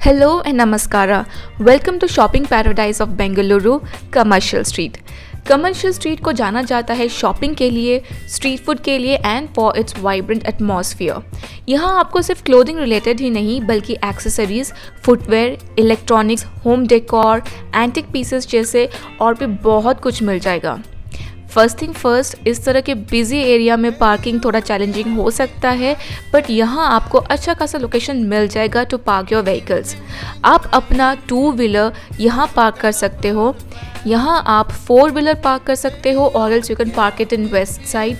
Hello and Namaskara. Welcome to shopping paradise of Bengaluru, Commercial Street. Commercial street को जाना जाता है shopping के लिए, स्ट्रीट फूड के लिए and for its vibrant atmosphere. यहाँ आपको सिर्फ क्लोथिंग रिलेटेड ही नहीं बल्कि accessories, footwear, electronics, home decor, antique pieces जैसे और भी बहुत कुछ मिल जाएगा। फर्स्ट थिंग फर्स्ट, इस तरह के बिजी एरिया में पार्किंग थोड़ा चैलेंजिंग हो सकता है, बट यहाँ आपको अच्छा खासा लोकेशन मिल जाएगा टू पार्क योर व्हीकल्स। आप अपना 2 व्हीलर यहाँ पार्क कर सकते हो, यहाँ आप 4 व्हीलर पार्क कर सकते हो और else you can park it in west side.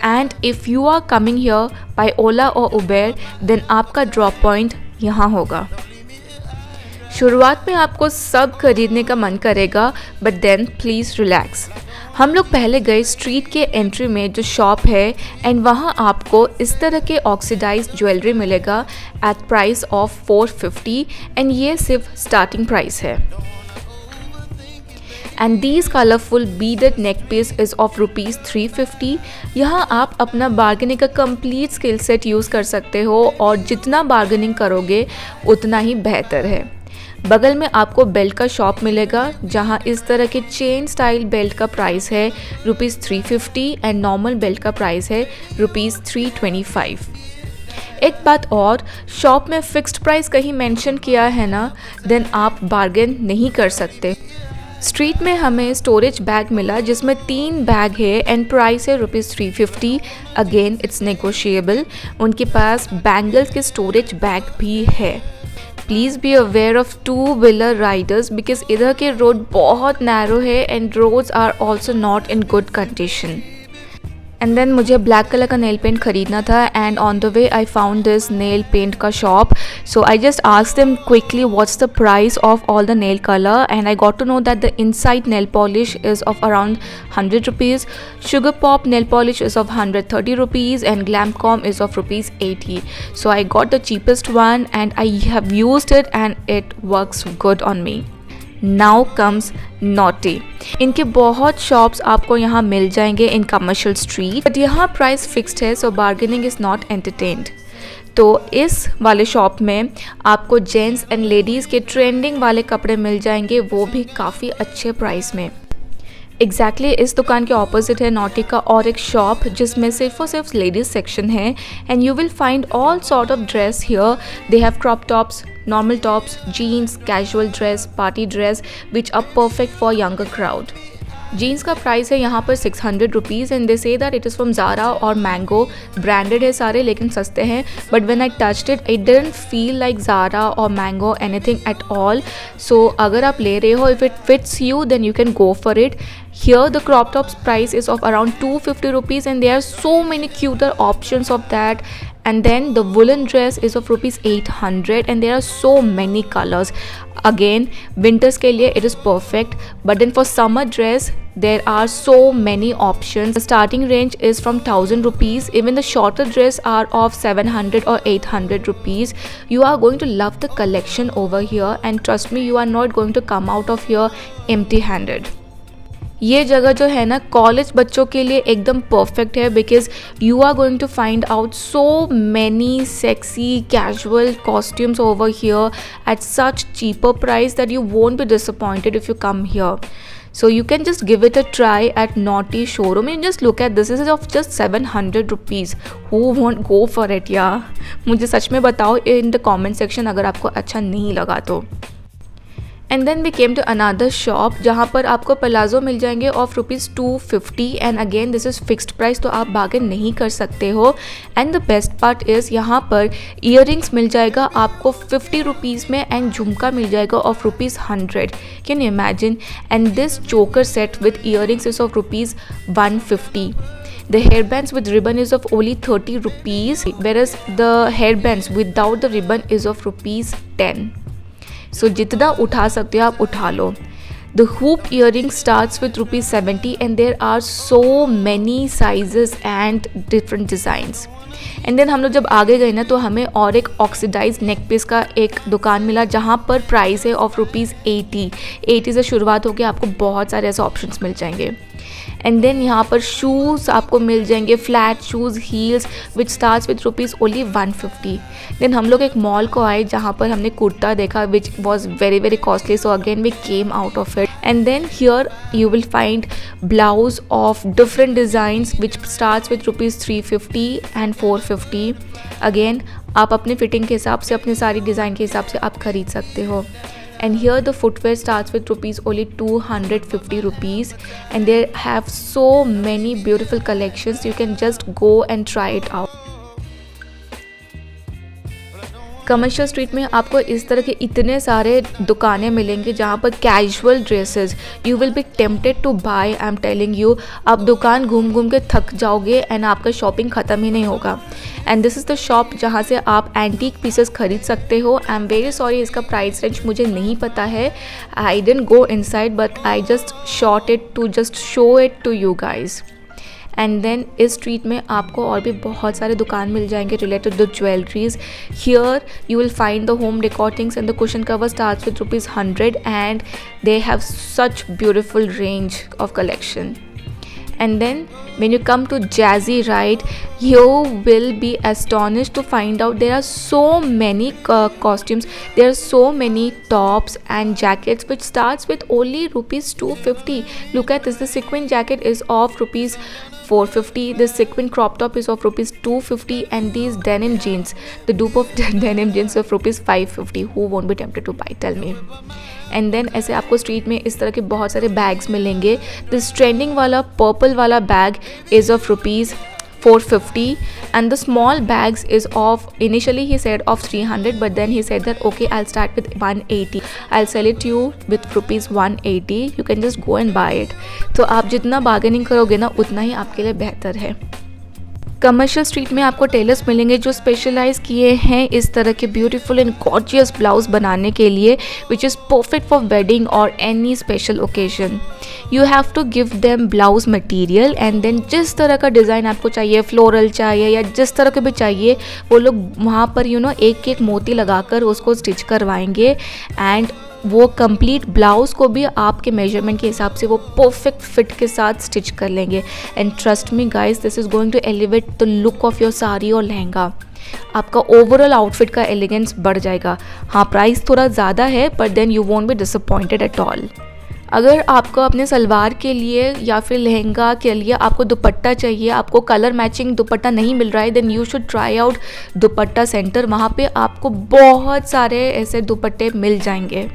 And if you are coming here by Ola और उबेर देन आपका ड्रॉप पॉइंट यहाँ होगा। शुरुआत में आपको सब खरीदने का मन करेगा, बट देन प्लीज़ रिलैक्स। हम लोग पहले गए स्ट्रीट के एंट्री में जो शॉप है एंड वहाँ आपको इस तरह के ऑक्सीडाइज्ड ज्वेलरी मिलेगा एट प्राइस ऑफ 450 एंड ये सिर्फ स्टार्टिंग प्राइस है। And these colourful beaded neck piece is of ₹350। यहाँ आप अपना बार्गेनिंग का कंप्लीट स्किल सेट यूज़ कर सकते हो और जितना बार्गेनिंग करोगे उतना ही बेहतर है। बगल में आपको बेल्ट का शॉप मिलेगा जहाँ इस तरह के चेन स्टाइल बेल्ट का प्राइस है ₹350 एंड नॉर्मल बेल्ट का प्राइस है ₹325। एक बात और, शॉप में फिक्स्ड प्राइस कहीं मेंशन किया है ना, देन आप बार्गेन नहीं कर सकते। स्ट्रीट में हमें स्टोरेज बैग मिला जिसमें 3 बैग है एंड प्राइस है ₹350। Again it's negotiable. उनके पास बैंगल्स के स्टोरेज बैग भी है। Please be aware of 2 wheeler riders because इधर के रोड बहुत नैरो है and roads are also not in good condition. And then मुझे ब्लैक कलर का नेल पेंट ख़रीदना था and on the way I found this nail paint का shop, so I just asked them quickly what's the price of all the nail colour and I got to know that the inside nail polish is of around ₹100, sugar pop nail polish is of ₹130 and Glamcom is of ₹80. So I got the cheapest one and I have used it and it works good on me. Now comes naughty. इनके बहुत shops आपको यहाँ मिल जाएंगे इन commercial street, but यहाँ price fixed है सो bargaining is not entertained. तो इस वाले शॉप में आपको जेंट्स एंड लेडीज़ के ट्रेंडिंग वाले कपड़े मिल जाएंगे, वो भी काफ़ी अच्छे प्राइस में। एग्जैक्टली इस दुकान के ऑपोजिट है नॉटी का और एक शॉप जिसमें सिर्फ और सिर्फ लेडीज़ सेक्शन है and you will find all sort of dress here. They have crop tops, normal tops, jeans, casual dress, party dress which are perfect for younger crowd. Jeans का price है यहाँ पर ₹600 and they say that it is from Zara और Mango. Branded है सारे लेकिन सस्ते हैं, but when I touched it didn't feel like Zara और Mango anything at all. So अगर आप ले रहे हो, if it fits you then you can go for it. Here the crop tops price is of around ₹250 and there are so many cuter options of that. And then the woolen dress is of ₹800 and there are so many colors. Again, winters के लिए it is perfect, but then for summer dress there are so many options. The starting range is from ₹1000. Even the shorter dress are of ₹700 or ₹800. You are going to love the collection over here and trust me, you are not going to come out of here empty handed. ये जगह जो है ना college बच्चों के लिए एकदम perfect है because you are going to find out so many sexy casual costumes over here at such cheaper price that you won't be disappointed if you come here. So you can just give it a try at Naughty showroom and just look at this is of just ₹700. Who won't go for it यार? मुझे सच में बताओ in the comment section अगर आपको अच्छा नहीं लगा तो. And then we came to another shop जहाँ पर आपको पलाजो मिल जाएंगे of ₹250 and again this is fixed price, तो आप बार्गेन नहीं कर सकते हो। And the best part is यहाँ पर ईयरिंग्स मिल जाएगा आपको ₹50 में एंड झुमका मिल जाएगा of ₹100. Can you imagine? And this चोकर set with earrings is of ₹150. The hairbands with ribbon is of only ₹30, whereas the hairbands without the ribbon is of ₹10. So जितना उठा सकते हो आप उठा लो। The hoop earring starts with ₹70 and there are so many sizes and different designs. And then हम लोग जब आगे गए ना तो हमें और एक ऑक्सीडाइज नेक पीस का एक दुकान मिला जहाँ पर प्राइस है ऑफ ₹80 से शुरुआत होकर आपको बहुत सारे ऐसे ऑप्शंस मिल जाएंगे। एंड देन यहाँ पर शूज़ आपको मिल जाएंगे, flat shoes, heels which starts with rupees only 150। Then हम लोग एक मॉल को आए जहाँ पर हमने कुर्ता देखा which was very very costly, so again we came out of it. And then here you will find blouse of different designs which starts with rupees 350 and 450। again आप अपने फिटिंग के हिसाब से, अपने सारी डिज़ाइन के हिसाब से आप खरीद सकते हो। and here the footwear starts with rupees only 250 rupees and they have so many beautiful collections, you can just go and try it out। Commercial street में आपको इस तरह के इतने सारे दुकानें मिलेंगे जहाँ पर casual dresses, you will be tempted to buy, I am telling you. आप दुकान घूम घूम के थक जाओगे एंड आपका शॉपिंग ख़त्म ही नहीं होगा। And this is the shop जहाँ से आप एंटीक पीसेस खरीद सकते हो। आई एम वेरी सॉरी, इसका प्राइस रेंज मुझे नहीं पता है, I didn't go inside but I just shot it to just show it to you guys. And then इस स्ट्रीट में आपको और भी बहुत सारे दुकान मिल जाएंगे related to jewelleries. Here you will find the home decor things and the cushion cover starts with rupees 100 and they have such beautiful range of collection. And then when you come to Jazzy Ride, you will be astonished to find out there are so many costumes, there are so many tops and jackets which starts with only rupees 250। look at this, the sequin jacket is of rupees 450, the sequin crop top is of rupees 250 and these denim jeans, the dupe of denim jeans of rupees 550। who won't be tempted to buy, tell me। And then ऐसे आपको street में इस तरह के बहुत सारे bags मिलेंगे। This trending वाला पर्पल वाला bag is of rupees 450 and the small bags is of, initially he said of 300 but then he said that okay I'll start with 180, I'll sell it to you with rupees 180, you can just go and buy it। तो आप जितना bargaining करोगे ना उतना ही आपके लिए बेहतर है। कमर्शियल स्ट्रीट में आपको टेलर्स मिलेंगे जो स्पेशलाइज किए हैं इस तरह के ब्यूटीफुल एंड गॉर्जियस ब्लाउज बनाने के लिए which is perfect for wedding और any special occasion. You have to give them blouse material and then जिस तरह का डिज़ाइन आपको चाहिए, फ्लोरल चाहिए या जिस तरह के भी चाहिए, वो लोग वहाँ पर एक एक मोती लगाकर उसको स्टिच करवाएंगे एंड वो कंप्लीट ब्लाउज़ को भी आपके मेजरमेंट के हिसाब से वो परफेक्ट फिट के साथ स्टिच कर लेंगे। And trust me guys, this is going to elevate the look of your sari और लहंगा। आपका ओवरऑल आउटफिट का एलिगेंस बढ़ जाएगा। हाँ, प्राइस थोड़ा ज़्यादा है but then you won't be disappointed at all. अगर आपको अपने सलवार के लिए या फिर लहंगा के लिए आपको दुपट्टा चाहिए, आपको कलर मैचिंग दुपट्टा नहीं मिल रहा है, then you should try out dupatta centre. वहाँ पे आपको बहुत सारे ऐसे दुपट्टे मिल जाएंगे।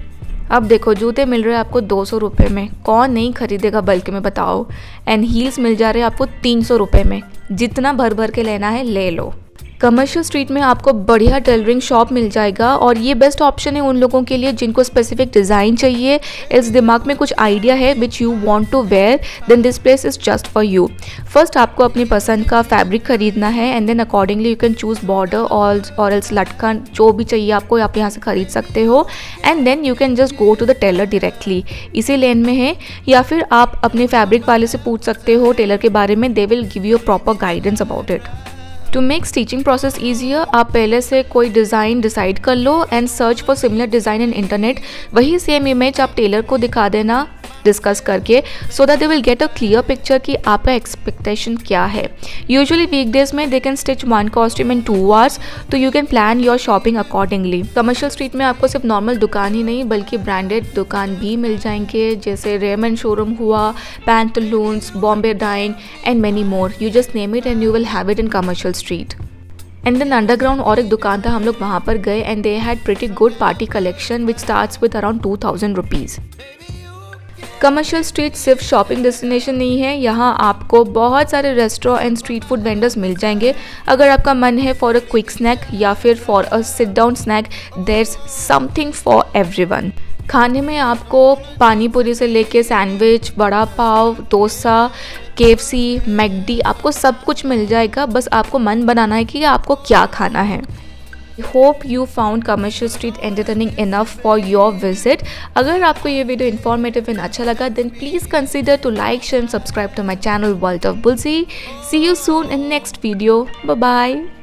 अब देखो, जूते मिल रहे हैं आपको 200 रुपये में, कौन नहीं खरीदेगा बल्क में बताओ। एंड हील्स मिल जा रहे हैं आपको 300 रुपये में, जितना भर भर के लेना है ले लो। कमर्शियल स्ट्रीट में आपको बढ़िया टेलरिंग शॉप मिल जाएगा और ये बेस्ट ऑप्शन है उन लोगों के लिए जिनको स्पेसिफिक डिज़ाइन चाहिए, इस दिमाग में कुछ आइडिया है which you want to wear, then this place is just for you. First आपको अपनी पसंद का फैब्रिक खरीदना है and then accordingly you can choose border और एल्स लटकन, जो भी चाहिए आपको आप यहाँ से खरीद सकते हो and then you can just go to the tailor directly. इसी लेन में है, या फिर आप अपने फैब्रिक वाले से पूछ सकते हो टेलर के बारे में, they will give you proper guidance about it. To make stitching process easier, आप पहले से कोई डिज़ाइन डिसाइड कर लो and search for similar design in internet. वही सेम इमेज आप टेलर को दिखा देना डिस्कस करके, so that they will get a clear picture कि आपका एक्सपेक्टेशन क्या है। यूजुअली वीकडेज में they can stitch 1 costume in 2 hours, तो you can plan your shopping accordingly. Commercial street में आपको सिर्फ नॉर्मल दुकान ही नहीं बल्कि ब्रांडेड दुकान भी मिल जाएंगे, जैसे रेमंड शोरूम हुआ, Pantaloons, Bombay Dyeing and many more. You just name it and you will have it in commercial street. And then underground और एक दुकान था, हम लोग वहाँ पर गए and they had pretty good party collection which starts with around 2000 rupees. Commercial street सिर्फ शॉपिंग डेस्टिनेशन नहीं है, यहाँ आपको बहुत सारे restaurant and street food vendors मिल जाएंगे। अगर आपका मन है फॉर अ क्विक स्नैक या फिर for a sit down snack, there's something for everyone. खाने में आपको पानी पूरी से लेके sandwich, vada pav, dosa, KFC, McD, आपको सब कुछ मिल जाएगा। बस आपको मन बनाना है कि आपको क्या खाना है। I hope you found commercial street entertaining enough for your visit। अगर आपको ये वीडियो इन्फॉर्मेटिव एंड अच्छा लगा then please consider to like, share and subscribe to my channel World of Bulsy। See you soon in next video। Bye bye।